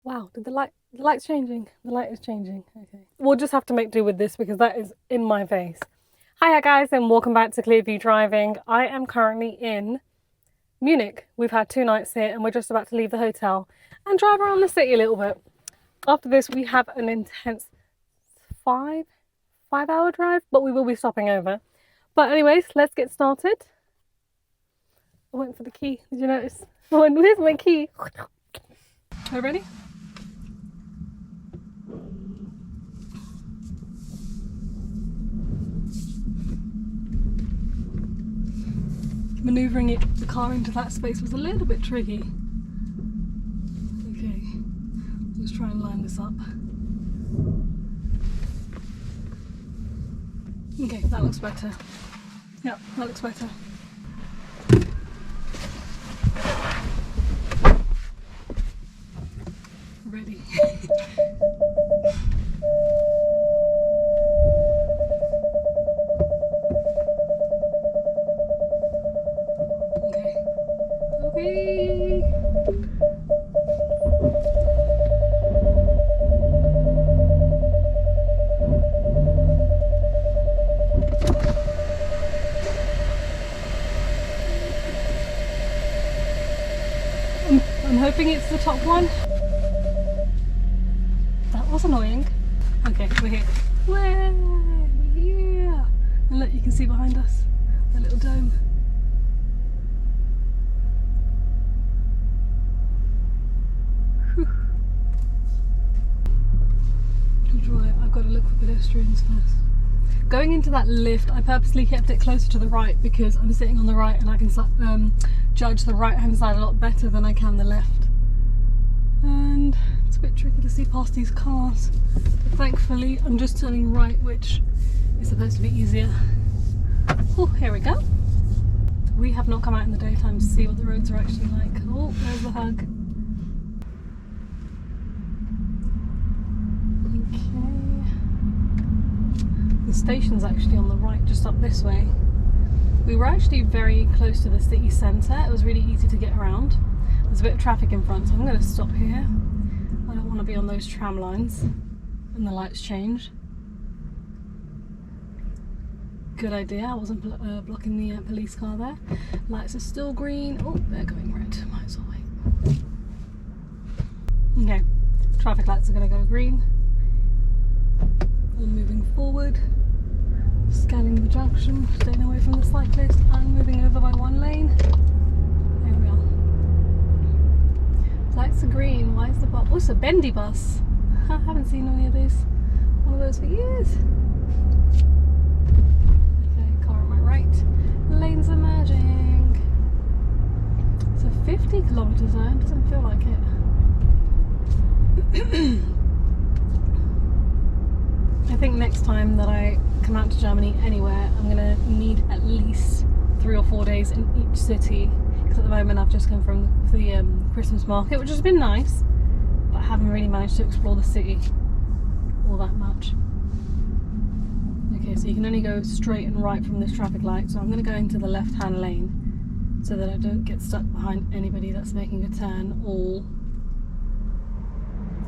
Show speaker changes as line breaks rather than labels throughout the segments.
Wow, did the light's changing? The light is changing. Okay. We'll just have to make do with this because that is in my face. Hiya guys and welcome back to Clearview Driving. I am currently in Munich. We've had 2 nights here and we're just about to leave the hotel and drive around the city a little bit. After this we have an intense five-hour drive, but we will be stopping over. But anyways, let's get started. I went for the key. Did you notice? I went, where's my key? Are you ready? Manoeuvring the car into that space was a little bit tricky. Okay, let's try and line this up. Okay, that looks better. Yeah, that looks better. Ready. Okay. I'm hoping it's the top one. That was annoying. Okay, we're here. Way, yeah. And look, you can see behind us the little dome. Whew. To drive, I've got to look for pedestrians first. Going into that lift, I purposely kept it closer to the right because I'm sitting on the right and I can judge the right hand side a lot better than I can the left. And it's a bit tricky to see past these cars. But thankfully, I'm just turning right, which is supposed to be easier. Oh, here we go. We have not come out in the daytime to see what the roads are actually like. Oh, there's the hug. The station's actually on the right, just up this way. We were actually very close to the city centre. It was really easy to get around. There's a bit of traffic in front, so I'm going to stop here. I don't want to be on those tram lines and the lights change. Good idea, I wasn't blocking the police car there. Lights are still green. Oh, they're going red. Might as well wait. Okay, traffic lights are going to go green. I'm moving forward. Scanning the junction, staying away from the cyclist and moving over by one lane. There we are. Lights are green. Why is the bus? Oh, it's a bendy bus. I haven't seen any of these. One of those for years. Okay, car on my right. Lanes are merging. It's a 50 kilometre zone. Doesn't feel like it. I think next time that I come out to Germany anywhere, I'm going to need at least 3 or 4 days in each city, because at the moment I've just come from the Christmas market, which has been nice, but I haven't really managed to explore the city all that much. Okay, so you can only go straight and right from this traffic light, so I'm going to go into the left hand lane so that I don't get stuck behind anybody that's making a turn, or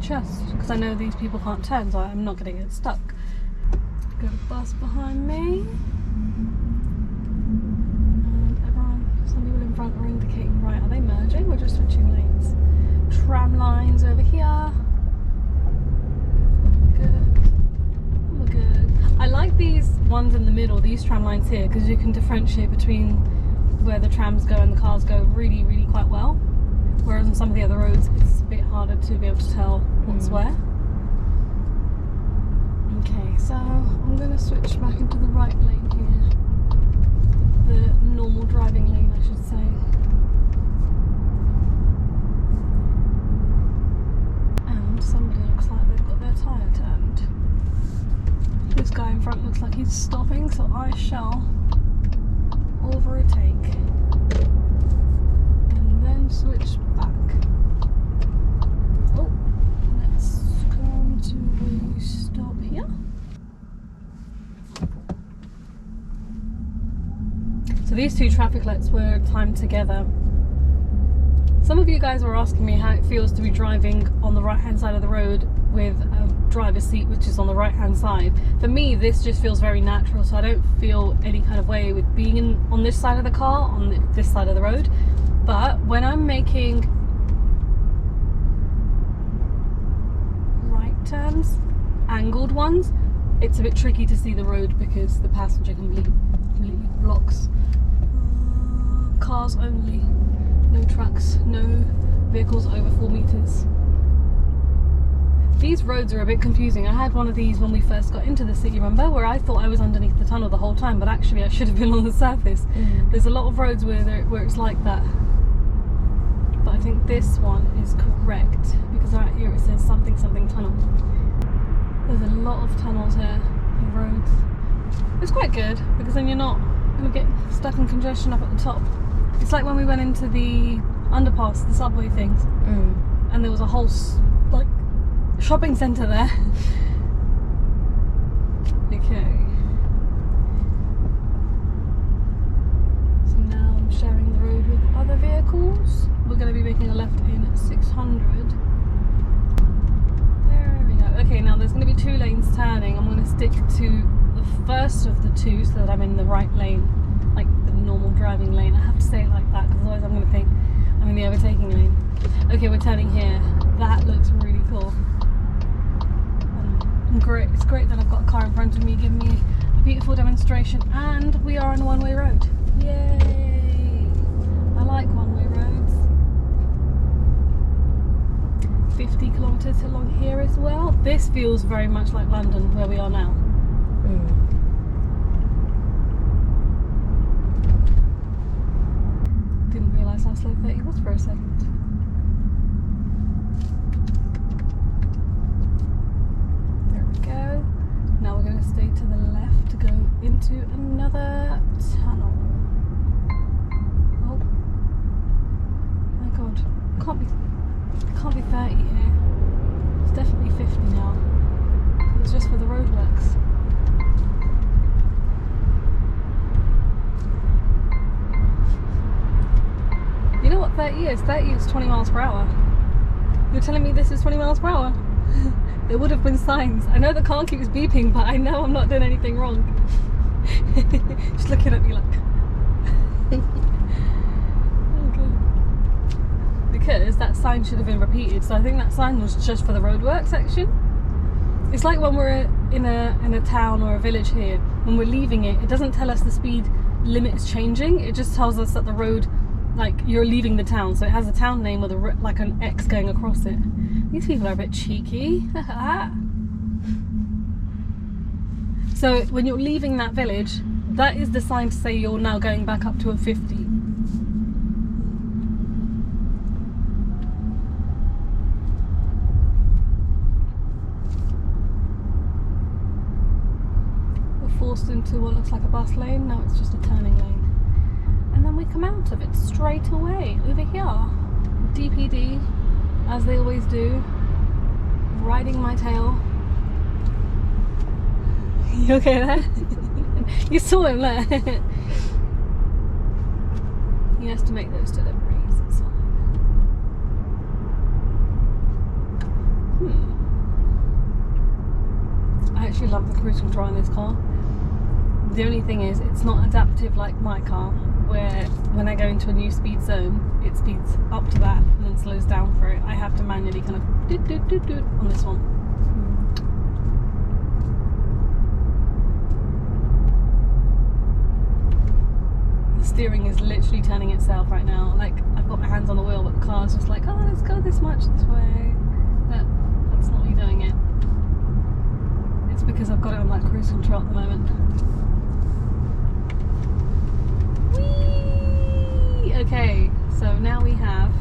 just because I know these people can't turn, so I'm not going to get stuck. Got a bus behind me, and some people in front are indicating right. Are they merging? We're just switching lanes. Tram lines over here. Good. We're good. I like these ones in the middle, these tram lines here, because you can differentiate between where the trams go and the cars go really, really quite well. Whereas on some of the other roads, it's a bit harder to be able to tell what's where. Okay, so I'm going to switch back into the right lane here. The normal driving lane, I should say. And somebody looks like they've got their tyre turned. This guy in front looks like he's stopping, so I shall overtake. And then switch back. Oh, let's come to a stop here. So these two traffic lights were timed together. Some of you guys were asking me how it feels to be driving on the right hand side of the road with a driver's seat which is on the right hand side. For me, this just feels very natural, so I don't feel any kind of way with being on this side of the car, on this side of the road. But when I'm making right turns, angled ones, it's a bit tricky to see the road because the passenger completely blocks. Cars only. No trucks, no vehicles over 4 meters. These roads are a bit confusing. I had one of these when we first got into the city, remember, where I thought I was underneath the tunnel the whole time, but actually I should have been on the surface. There's a lot of roads where it's like that. But I think this one is correct because right here it says something tunnel. There's a lot of tunnels here and roads. It's quite good because then you're not going to get stuck in congestion up at the top. It's like when we went into the underpass, the subway things, and there was a whole like shopping centre there. Okay. So now I'm sharing the road with other vehicles. We're going to be making a left in 600. There we go. Okay, now there's going to be 2 lanes turning. I'm going to stick to the first of the 2 so that I'm in the right lane, like the normal driving lane. I have to say it like that because otherwise I'm going to think I'm in the overtaking lane. Okay, we're turning here. That looks really cool. Great. It's great that I've got a car in front of me giving me a beautiful demonstration, and we are on a one-way road. Yay! I like one-way roads. 50 kilometers along here as well. This feels very much like London, where we are now. Didn't realise how slow 30 was for a second. Go. Now we're going to stay to the left to go into another tunnel. Oh my god, can't be 30 here. It's definitely 50 now. It was just for the roadworks. You know what 30 is? 30 is 20 miles per hour. You're telling me this is 20 miles per hour? There would have been signs. I know the car keeps beeping, but I know I'm not doing anything wrong. Just looking at me like... Okay. Because that sign should have been repeated, so I think that sign was just for the roadwork section. It's like when we're in a town or a village here, when we're leaving it, it doesn't tell us the speed limit is changing, it just tells us that the road, like, you're leaving the town, so it has a town name with like an X going across it. These people are a bit cheeky. So when you're leaving that village, that is the sign to say you're now going back up to a 50. We're forced into what looks like a bus lane. Now it's just a turning lane. And then we come out of it straight away over here. DPD, as they always do, riding my tail. You okay there? You saw him there. He has to make those deliveries. So. I actually love the cruise control in this car. The only thing is, it's not adaptive like my car, where when I go into a new speed zone, it speeds up to that and then slows down for it. I have to manually kind of do on this one. The steering is literally turning itself right now. Like, I've got my hands on the wheel, but the car's just like, oh, let's go this much this way. But that's not me doing it. It's because I've got it on like cruise control at the moment. Whee! Okay, so now we have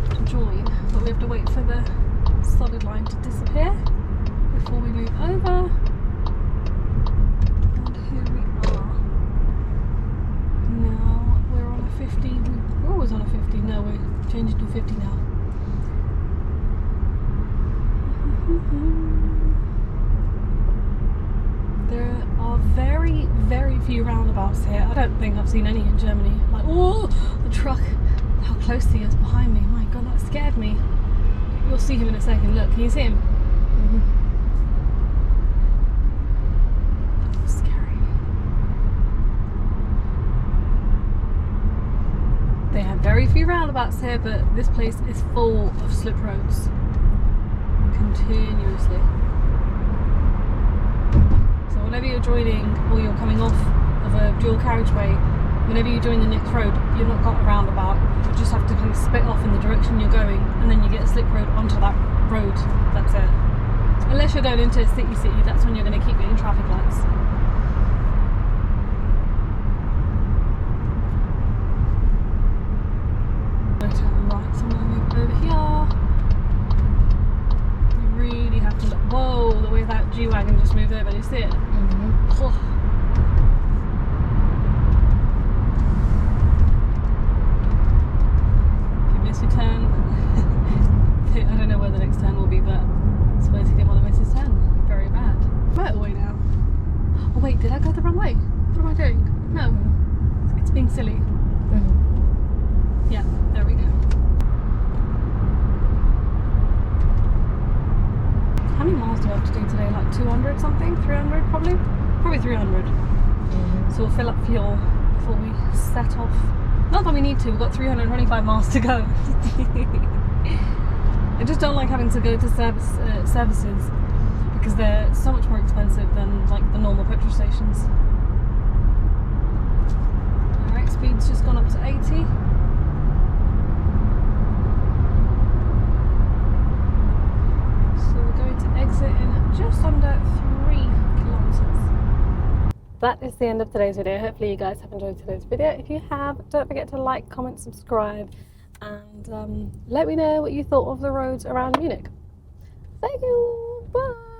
to join, but we have to wait for the solid line to disappear before we move over. And here we are. Now we're on a 50. We're always on a 50. No, we're changing to 50 now. There are very, very few roundabouts here. I don't think I've seen any in Germany. Like, oh, the truck. How close he is behind me. My God, that scared me. You'll see him in a second. Look, can you see him?
Mm-hmm.
That's scary. They have very few roundabouts here, but this place is full of slip roads. Continuously. So whenever you're joining or you're coming off of a dual carriageway, whenever you join the next road, you've not got a roundabout. You just have to kind of spit off in the direction you're going, and then you get a slip road onto that road. That's it. Unless you're going into a city, that's when you're going to keep getting traffic lights. I'm going to turn right, so I'm going to move over here. You really have to look. Whoa, the way that G-Wagon just moved over, do you see it?
Mm-hmm.
Oh. Your turn. I don't know where the next turn will be, but I suppose he didn't want to miss his turn. Very bad. Motorway now. Oh wait, did I go the wrong way? What am I doing? No. It's being silly.
Mm-hmm.
Yeah, there we go. How many miles do I have to do today? Like 200 something? 300 probably? Probably 300.
Mm-hmm.
So we'll fill up fuel before we set off. Not that we need to, we've got 325 miles to go. I just don't like having to go to services because they're so much more expensive than like the normal petrol stations. Alright, speed's just gone up to 80. So we're going to exit in just under 3 kilometres. That is the end of today's video. Hopefully you guys have enjoyed today's video. If you have, don't forget to like, comment, subscribe, and let me know what you thought of the roads around Munich. Thank you!